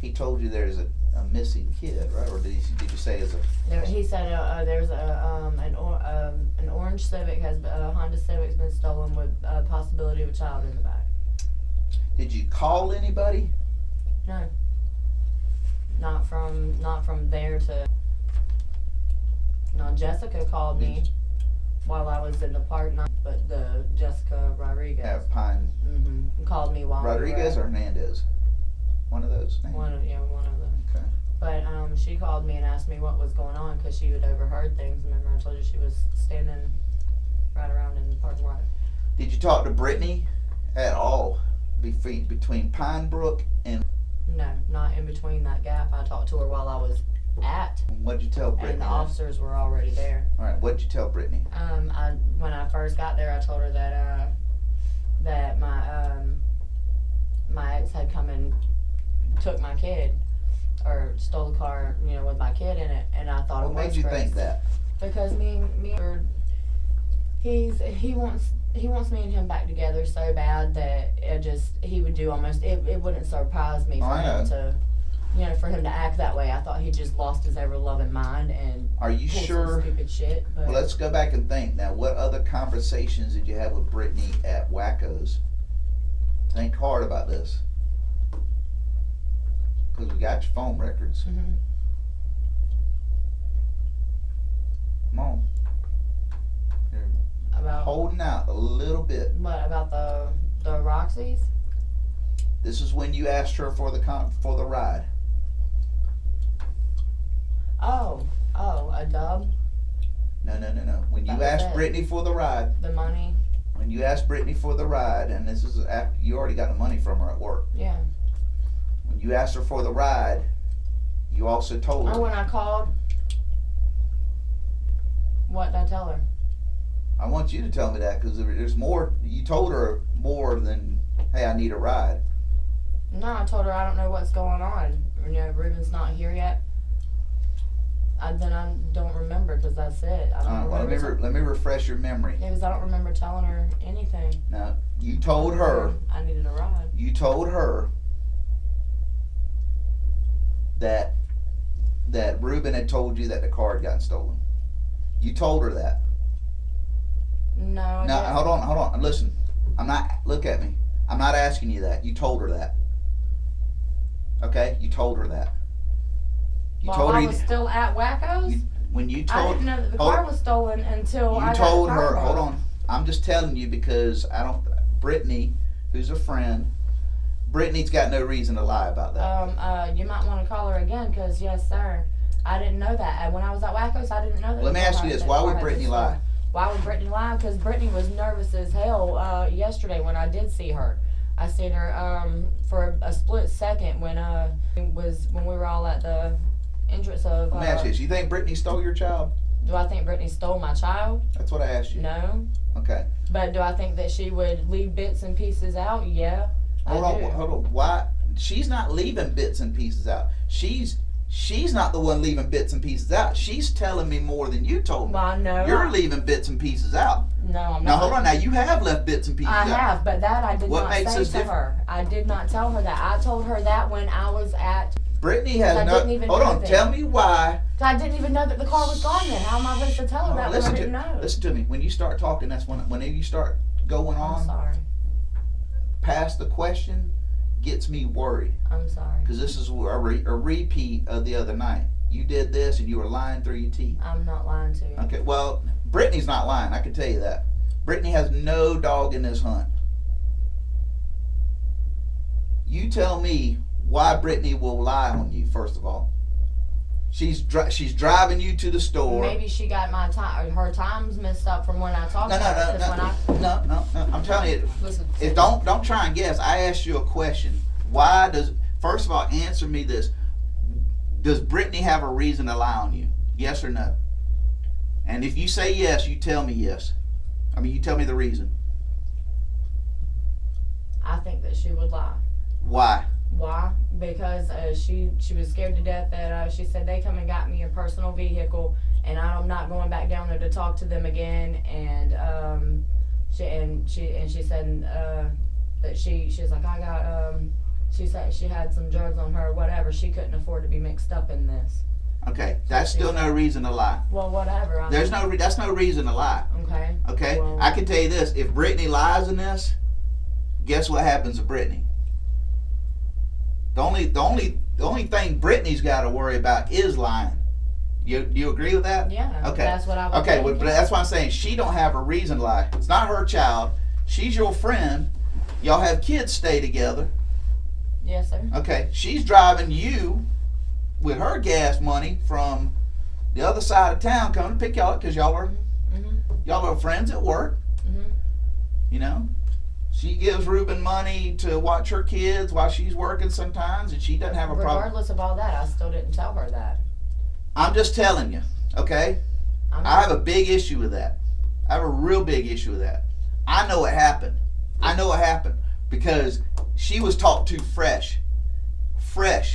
he told you there's a missing kid, right? Or did you say as a? He said there's an orange Civic a Honda Civic's been stolen with a possibility of a child in the back. Did you call anybody? No. Not from there to. No, Jessica called me while I was in the park, but the Jessica Rodriguez. Yeah, Pine. Called me while Rodriguez or Hernandez? One of those names. One of them. Okay. But she called me and asked me what was going on because she had overheard things. Remember, I told you she was standing right around in the parking lot. Did you talk to Brittany at all between Pine Brook and? No, not in between that gap. I talked to her while I was at, What'd you tell Brittany? and the officers were already there. All right, what'd you tell Brittany? When I first got there, I told her that that my ex had come and took my kid, or stole the car, with my kid in it, and I thought What it was made you Chris. think that? Because he wants me and him back together so bad that he would do almost it wouldn't surprise me for him to for him to act that way. I thought he just lost his ever loving mind and Are you pulled sure? some stupid shit. But Well, let's go back and think now. What other conversations did you have with Brittany at Wacko's? Think hard about this, because we got your phone records. Mhm. Come on, you're About holding out a little bit. what about the Roxy's? This is when you asked her for the ride. Oh, a dub, No. When you That was asked it. Brittany for the ride, the money. and this is after you already got the money from her at work. Yeah. When you asked her for the ride, you also told her. Oh, when I called, what did I tell her? I want you to tell me that, because there's more. You told her more than, hey, I need a ride. No, I told her I don't know what's going on. Ruben's not here yet. Then I don't remember, because that's it. I don't Well, remember. let me refresh your memory. Yeah, because I don't remember telling her anything. Now, you told her I needed a ride. that Ruben had told you that the car had gotten stolen. You told her that. No, I Now, didn't. hold on. Listen, look at me. I'm not asking you that. You told her that. Okay? You told her that. You While told her I was still at Wacko's? when you I told didn't know that the hold car on. was stolen until I You got told the her, car hold back. on. I'm just telling you because Brittany, who's a friend, Brittany's got no reason to lie about that. You might want to call her again, because yes, sir, I didn't know that. And when I was at Wacko's, I didn't know that. Let me ask you this: why would Brittany lie? Why would Brittany lie? Because Brittany was nervous as hell yesterday when I did see her. I seen her for a split second when we were all at the entrance of. Let me ask you this: you think Brittany stole your child? Do I think Brittany stole my child? That's what I asked you. No. Okay. But do I think that she would leave bits and pieces out? Yeah. Hold on. Why? She's not leaving bits and pieces out. She's not the one leaving bits and pieces out. She's telling me more than you told me. Well, no. You're leaving bits and pieces out. No, I'm not. Now hold on. Now you have left bits and pieces I out. have, but that I did What not makes say us to different? her. I did not tell her that. I told her that when I was at. Brittany has I no. didn't even Hold know on. that. Tell me why. I didn't even know that the car was gone then. How am I supposed to tell her that when I didn't know? Listen to me. When you start talking, that's whenever you start going I'm on sorry. past the question, gets me worried. I'm sorry. Because this is a repeat of the other night. You did this and you were lying through your teeth. I'm not lying to you. Okay, well, Brittany's not lying, I can tell you that. Brittany has no dog in this hunt. You tell me why Brittany will lie on you, first of all. She's driving you to the store. Maybe she got her times messed up from when I talked to her. 'cause No. I'm telling you, Listen. don't try and guess. I asked you a question. First of all, answer me this. Does Brittany have a reason to lie on you? Yes or no? And if you say yes, you tell me yes. You tell me the reason. I think that she would lie. Why? Why? Because she was scared to death that she said they come and got me a personal vehicle and I'm not going back down there to talk to them again. And she said that she's like, I got she said she had some drugs on her or whatever. She couldn't afford to be mixed up in this. Okay, that's still no reason to lie. Well, whatever. That's no reason to lie. Okay. Okay, Well, I can tell you this: if Brittany lies in this, guess what happens to Brittany? The only thing Brittany's got to worry about is lying. You agree with that? Yeah. Okay. That's what I would Okay, think, well, but yeah. that's why I'm saying she don't have a reason to lie. It's not her child. She's your friend. Y'all have kids stay together. Yes, sir. Okay, she's driving you with her gas money from the other side of town coming to pick y'all up because y'all Y'all are friends at work. Mhm. You know, she gives Ruben money to watch her kids while she's working sometimes, and she doesn't have a problem. Regardless of all that, I still didn't tell her that. I'm just telling you, okay? I have a big issue with that. I have a real big issue with that. I know what happened. I know what happened because she was talked to fresh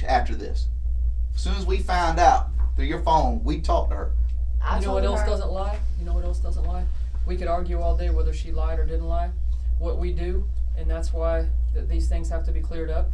after this. As soon as we found out through your phone, we talked to her. You know what else doesn't lie? You know what else doesn't lie? We could argue all day whether she lied or didn't lie. What we do, and that's why these things have to be cleared up,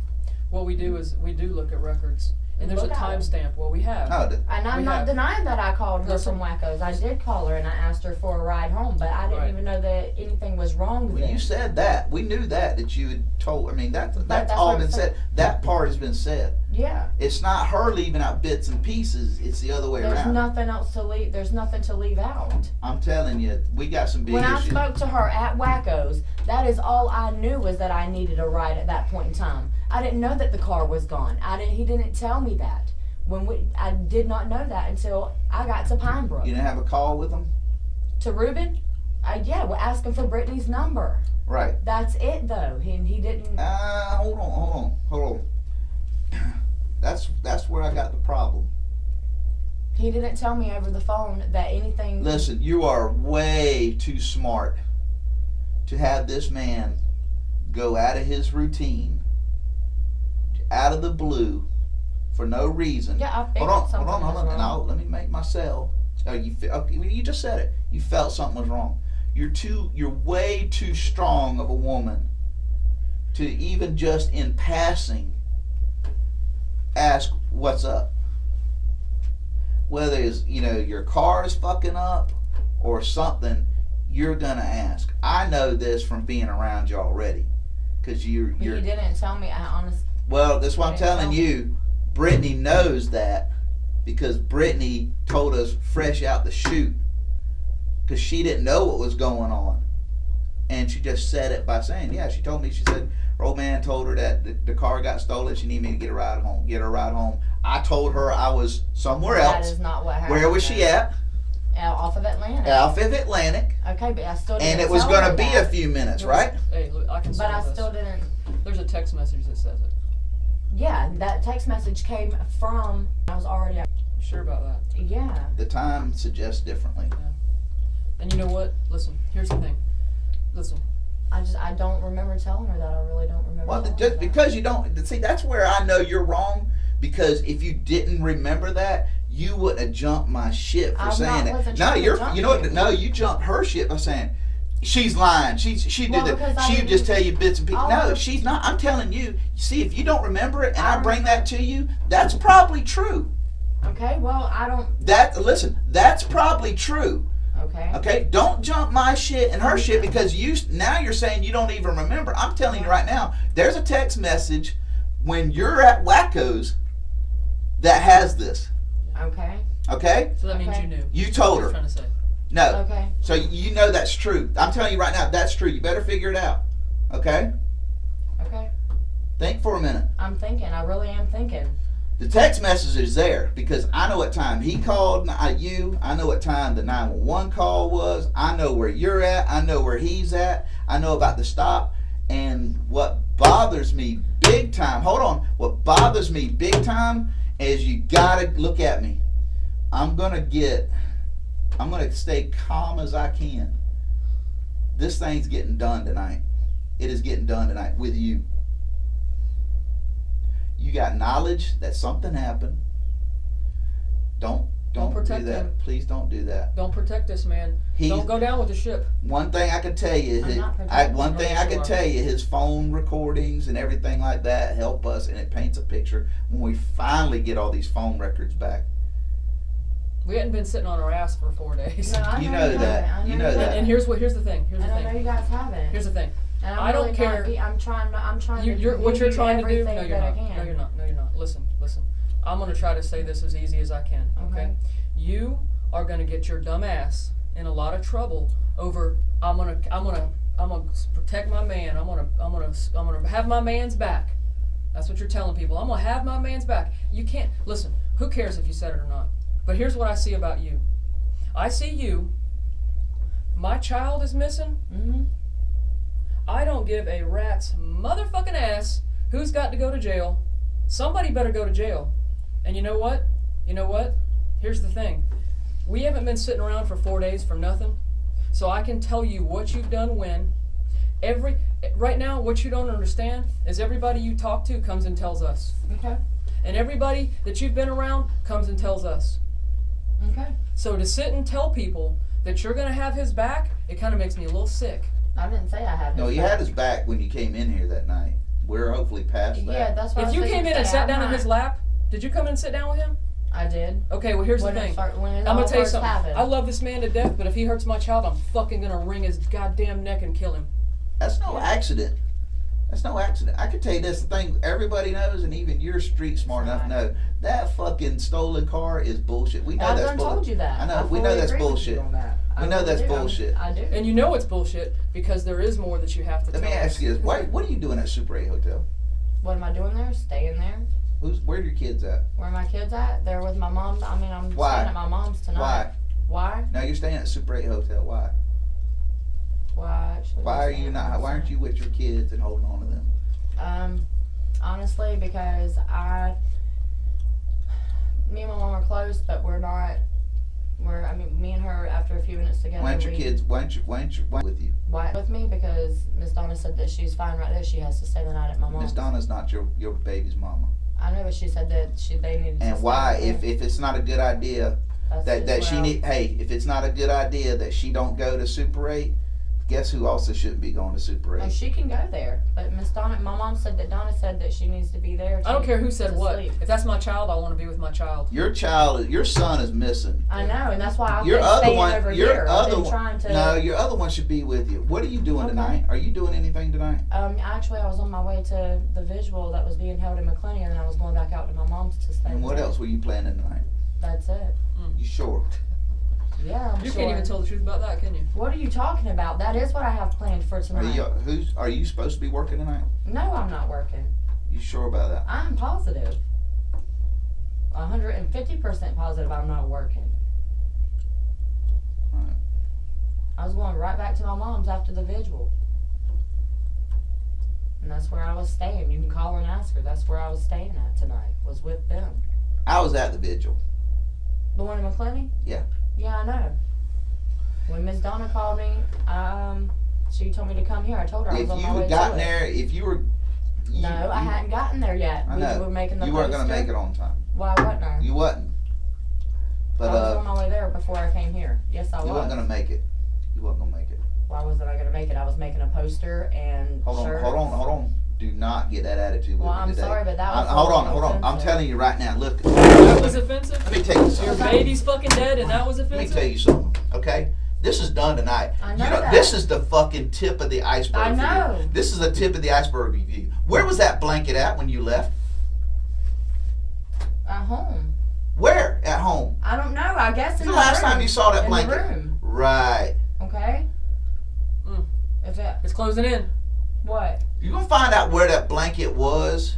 what we do is we do look at records. And there's a timestamp. Well, we have. And I'm not denying that I called her from Wackos. I did call her and I asked her for a ride home, but I didn't even know that anything was wrong with it. You said that. We knew that you had told. I mean, that's all been said. That part has been said. Yeah. It's not her leaving out bits and pieces. It's the other way around. There's nothing else to leave. There's nothing to leave out. I'm telling you, we got some big issues. When I spoke to her at Wackos, that is all I knew was that I needed a ride at that point in time. I didn't know that the car was gone. He didn't tell me that. I did not know that until I got to Pine Brook. You didn't have a call with him? To Ruben? Yeah, we're asking for Brittany's number. Right. That's it, though. He didn't. Hold on. That's where I got the problem. He didn't tell me over the phone that anything. Listen, you are way too smart to have this man go out of his routine, out of the blue, for no reason. Yeah, I figured something was wrong. Now let me make myself. You just said it. You felt something was wrong. You're way too strong of a woman to even just in passing ask what's up. Whether it's your car is fucking up or something, you're gonna ask. I know this from being around you already, because you're. He didn't tell me. I honestly. Well, that's what I'm telling you. Brittany knows that because Brittany told us fresh out the chute, because she didn't know what was going on, and she just said it by saying, "Yeah." She told me. She said her old man told her that the car got stolen. She needed me to get her a ride home. I told her I was somewhere else. That is not what happened. Where was she at? Off of Atlantic. Off of Atlantic. Okay, but I still didn't. And it was going to be a few minutes, right? Hey, look, I can. But I still didn't. There's a text message that says it. Yeah, that text message came from. I was already. You sure about that? Yeah. The time suggests differently. Yeah. And you know what? Listen, here's the thing. Listen. I don't remember telling her that. I really don't remember. Well, just because you don't see, that's where I know you're wrong. Because if you didn't remember that, you wouldn't have jumped my shit for saying it. No, you know what? No, you jumped her shit by saying she's lying. She did that. She would just tell you bits and pieces. No, she's not. I'm telling you. See, if you don't remember it, and I bring that to you, that's probably true. Okay. Well, I don't. Listen, that's probably true. Okay. Okay. Don't jump my shit and her shit because now you're saying you don't even remember. I'm telling you right now. There's a text message when you're at Wacko's that has this. Okay. Okay? So that means you knew. You told her. Trying to say. No. Okay. So you know that's true. I'm telling you right now, that's true. You better figure it out. Okay? Okay. Think for a minute. I'm thinking. I really am thinking. The text message is there because I know what time he called you. I know what time the 911 call was. I know where you're at. I know where he's at. I know about the stop. And what bothers me big time, hold on, what bothers me big time is you gotta look at me. I'm gonna stay calm as I can. This thing's getting done tonight. It is getting done tonight with you. You got knowledge that something happened. Don't protect do that. him. Please don't do that. Don't protect this man. Don't go down with the ship. One thing I can tell you, his phone recordings and everything like that help us, and it paints a picture when we finally get all these phone records back. We hadn't been sitting on our ass for 4 days. No, you know that. You know that. And here's the thing. I know you guys haven't. Here's the thing. And I don't care. I'm trying to. What you're trying to do? No, you're not. No, you're not. No, you're not. Listen. I'm gonna try to say this as easy as I can. Okay. You are gonna get your dumb ass in a lot of trouble over. I'm gonna protect my man. I'm gonna have my man's back. That's what you're telling people. I'm gonna have my man's back. You can't listen. Who cares if you said it or not? But here's what I see about you. I see you my child is missing, Mm-hmm. I don't give a rat's motherfucking ass who's got to go to jail. Somebody better go to jail. And you know what? Here's the thing. We haven't been sitting around for 4 days for nothing. So I can tell you what you've done when. Right now, what you don't understand is everybody you talk to comes and tells us. Okay. And everybody that you've been around comes and tells us. Okay. So to sit and tell people that you're going to have his back, it kind of makes me a little sick. I didn't say I had his No, you back. had his back when you came in here that night. We're hopefully past that. Yeah, that's what I If was you fixing came to in and say. sat I'm down in not- his lap, did you come in and sit down with him? I did. Okay, well here's When the it thing. start- when it I'm all gonna tell you first something. happened. I love this man to death, but if he hurts my child, I'm fucking gonna wring his goddamn neck and kill him. That's no accident. That's no accident. I can tell you this, the thing everybody knows, and even you're street smart enough to know, that fucking stolen car is bullshit. We know I've that's done bullshit. told you that. I know, I we know fully that's agree with bullshit. you on that. We I know that's do. bullshit. I do. And you know it's bullshit because there is more that you have to Let tell me us. ask you this. What are you doing at Super 8 Hotel? What am I doing there? Staying there. Where are your kids at? Where are my kids at? They're with my mom. I mean, I'm Why? staying at my mom's tonight. Why? Why? No, you're staying at Super 8 Hotel. Why? Why actually? Why are you not? Why aren't you with your kids and holding on to them? Honestly, because me and my mom are close, but we're not. I mean, me and her after a few minutes together. Why aren't your kids? Why aren't with you? Why with me? Because Miss Donna said that she's fine right there. She has to stay the night at my mom's. Miss Donna's not your baby's mama. I know, but she said that they needed. And to why? stay there. If it's not a good idea That's that just she where need, hey, if it's not a good idea that she don't go to Super 8, guess who also shouldn't be going to Super 8? No, she can go there, but Miss Donna, my mom said that Donna said that she needs to be there. I don't care who said to what. sleep. If that's my child, I want to be with my child. Your son is missing. I know, and that's why I've Your been other staying one, over your here. other I've been one, trying to. no, your other one should be with you. What are you doing Okay. tonight? Are you doing anything tonight? Actually, I was on my way to the visual that was being held in McClenny, and then I was going back out to my mom's to stay. And what there. else were you planning tonight? That's it. You sure? Yeah, I'm You sure. can't even tell the truth about that, can you? What are you talking about? That is what I have planned for Are tonight. you supposed to be working tonight? No, I'm not working. You sure about that? I'm positive. 150% positive I'm not working. Alright. I was going right back to my mom's after the visual. And that's where I was staying. You can call her and ask her. That's where I was staying at tonight. Was with them. I was at the vigil. The one in McClenny? Yeah. Yeah, I know. When Miss Donna called me, she told me to come here. I told her I If was on you my way had to gotten it. there, if you were, No, I hadn't gotten there yet. I We know. were making the You weren't poster. gonna make it on time. Why wasn't I? You wasn't. But I was on my way there before I came here. Yes, I you was. wasn't gonna make it. You wasn't gonna make it. Why wasn't I gonna make it? I was making a poster and Hold shirts. on. Do not get that attitude with Well, me I'm today. sorry, but that was Hold on. offensive. I'm telling you right now. Look. That was offensive? Let me tell you Your something. baby's fucking dead and that was Let me offensive? tell you something. Okay. This is done tonight. I know that. This is the fucking tip of the iceberg. I for know. you. This is the tip of the iceberg review. Where was that blanket at when you left? At home. Where? At home. I don't know. I guess in The the last room. time you saw that in blanket. the room. Right. Okay. Mm. If it It's closing in. what? You're gonna find out where that blanket was.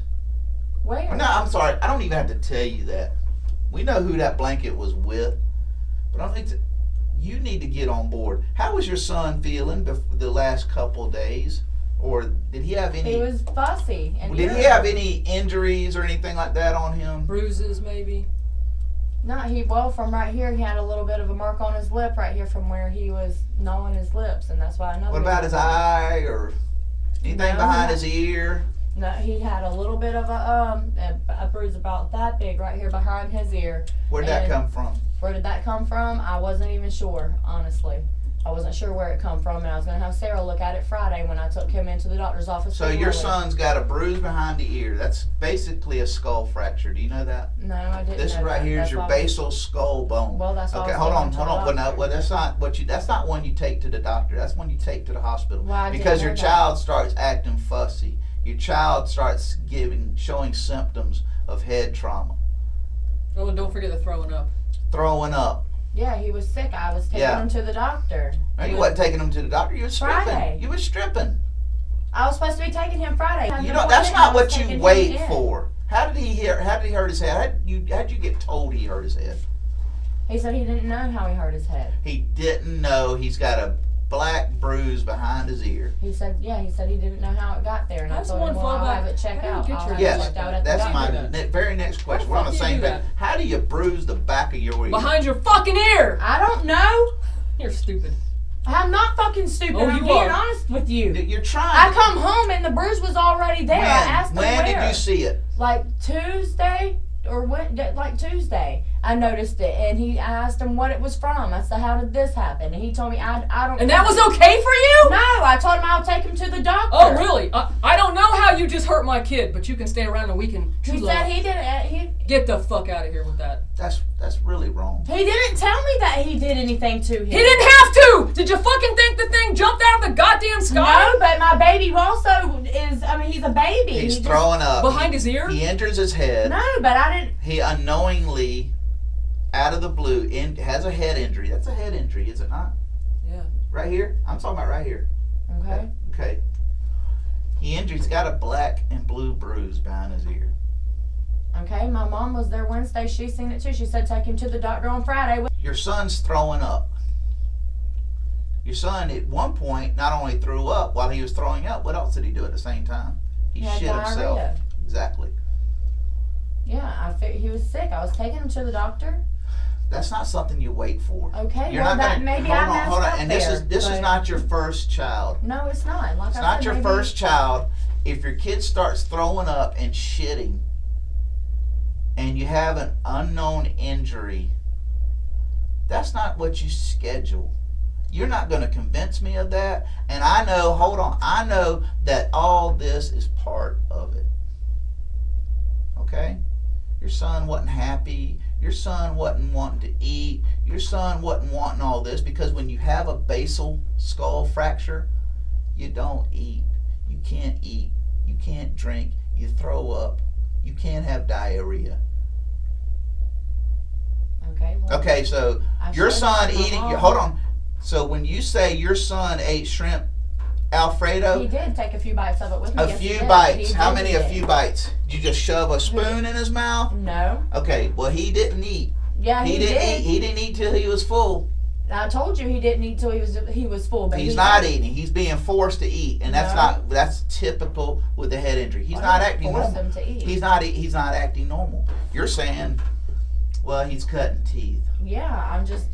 Where? No, I'm sorry. I don't even have to tell you that. We know who that blanket was with. But I don't need to. You need to get on board. How was your son feeling the last couple days? Or did he have any? He was fussy. And Did he have any injuries or anything like that on him? Bruises, maybe. No, from right here, he had a little bit of a mark on his lip right here from where he was gnawing his lips, and that's why I know. What about his eye or anything No, behind no. his ear? No, he had a little bit of a bruise about that big right here behind his ear. Where'd that And- come from? Where did that come from? I wasn't even sure, honestly. I wasn't sure where it come from, and I was going to have Sarah look at it Friday when I took him into the doctor's office. So for your Lily. son's got a bruise behind the ear. That's basically a skull fracture. Do you know that? No, I didn't. This know right that. here is That's your why basal skull bone. Well, that's why Okay, I was hold going on. to the Well, no, doctor. well, that's not one you take to the doctor. That's one you take to the hospital. Well, I didn't Because know your that. child starts acting fussy. Your child starts showing symptoms of head trauma, Oh, and don't forget the throwing up. throwing up. Yeah, he was sick. I was taking Yeah. him to the doctor. Now, He you was- wasn't taking him to the doctor. You was stripping. Friday. You was stripping. I was supposed to be taking him Friday. You know that's not what you wait for. How did he hurt his head? How did you get told he hurt his head? He said he didn't know how he hurt his head. He didn't know he's got a black bruise behind his ear. He said he didn't know how it got there, and How's I told him, one well, fall I'll back? have it checked How out. do you get I'll your- have it Yes, checked out at the that's doctor. my very next question. We're on the fuck do you same do page. that? How do you bruise the back of your ear? Behind your fucking ear. I don't know. You're stupid. I'm not fucking stupid. Oh, I'm you being are. honest with you. You're trying. I come home and the bruise was already there. I asked him When where. did you see it? Like Tuesday or like Tuesday, I noticed it, and I asked him what it was from. I said, "How did this happen?" And he told me, "I don't." And that was okay for you? No, I told him I'll take him to the doctor. Oh, really? I don't know how you just hurt my kid, but you can stay around and we can. He said he didn't. Get the fuck out of here with that. That's really wrong. He didn't tell me that he did anything to him. He didn't have to! Did you fucking think the thing jumped out of the goddamn sky? No, but my baby also is. I mean, he's a baby. He's He throwing up. Behind his ear? He enters his head. No, but I didn't. He unknowingly, out of the blue, has a head injury. That's a head injury, is it not? Yeah. Right here? I'm talking about right here. Okay. Okay. He's got a black and blue bruise behind his ear. Okay. My mom was there Wednesday. She seen it too. She said take him to the doctor on Friday. Your son's throwing up. Your son, at one point, not only threw up while he was throwing up, what else did he do at the same time? He had shit himself. diarrhea. Exactly. Yeah, I figured he was sick. I was taking him to the doctor. That's not something you wait for. Okay, You're well, not that gonna, maybe hold I on, messed hold on. up And there, this is but- not your first child. No, it's not. Like It's I not said, your maybe- first child. If your kid starts throwing up and shitting, and you have an unknown injury, that's not what you schedule. You're not going to convince me of that. And I know, hold on, I know that all this is part of it. Okay? Your son wasn't happy. Your son wasn't wanting to eat. Your son wasn't wanting all this because when you have a basal skull fracture, you don't eat. You can't eat. You can't drink. You throw up. You can't have diarrhea. Okay. Well, Okay, so I your showed son my eating. mom. Hold on. So when you say your son ate shrimp Alfredo, He did take a few bites of it with me. a Yes, he few did. bites. He How did many eat a it. few bites? Did you just shove a spoon in his mouth? No. Okay, well he didn't eat. Yeah, he didn't did. eat. He didn't eat till he was full. I told you he didn't eat till he was full. But He's he not did. eating. He's being forced to eat, and that's typical with the head injury. He's I not didn't acting force normal. him to eat. He's not acting normal. You're saying, well, he's cutting teeth. Yeah, I'm just.